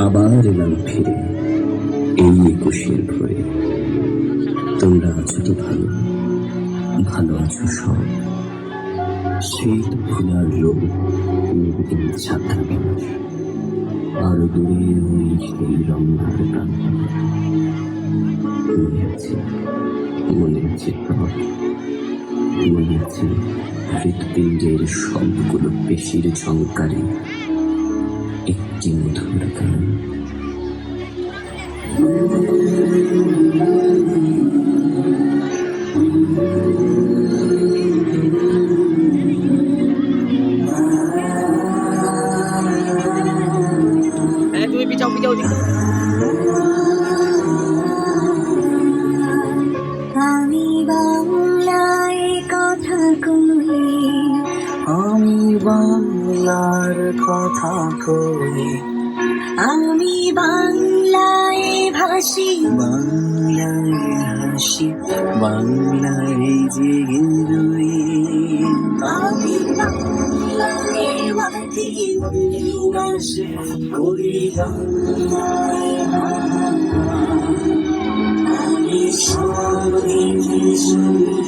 আবার এলাম ফিরে এই 21-এর ভোরে। তোমরা আছো তো ভালো, ভালো আছো সব। সেই তো খোলার রোদ, নদীর ছাতা বাস, আরো দূরে ওই সেই রমনার প্রান্ত। মনে আছে, মনে আছে সব, মনে আছে হৃৎপিণ্ডের সবগুলো পেশির ঝংকারে একটি মধুর গান। তুমি পিছাও পিছাও দিকে। আমি বাংলায় কথা কই, আমি বাংলার কথা কই, আমি বাংলায় ভাসি, বাংলায় হাসি, বাংলায় জেগে রই। আমি বাংলায় বাঁধি উল্লাস করি, বাংলায় আমি সবদিন শুনি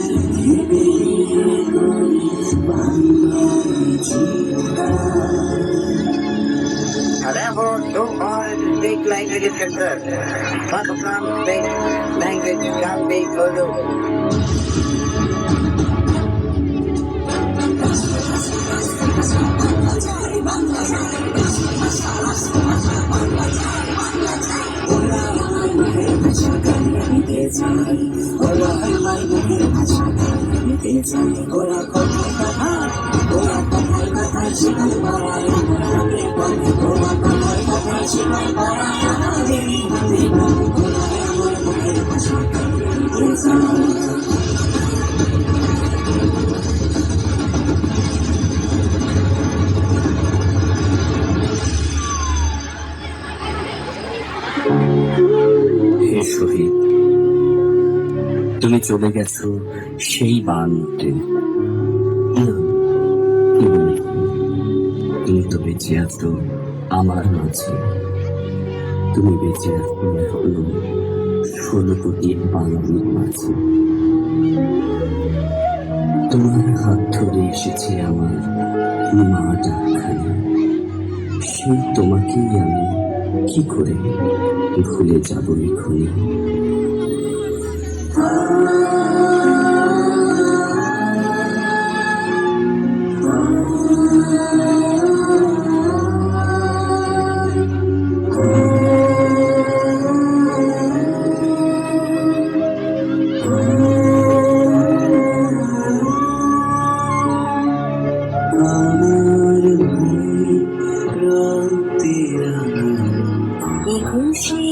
বাংলায় জীবন। And therefore, so far as the speech language is concerned, Pakistan speech language can be Urdu. হে শহীদ, তুমি চলে গেছো সেই বানতে। তুমি তো বেঁচে আছো আমার মাঝে। তুমি বেঁচে আছো এখনো 16 কোটি বাঙালির মাঝে। তোমার হাত ধরে এসেছে আমার মা ডাকখানা। সেই তোমাকেই আমি কি করে ভুলে যাবো এখনই। আমার ভাই প্রান্তেরা 21শে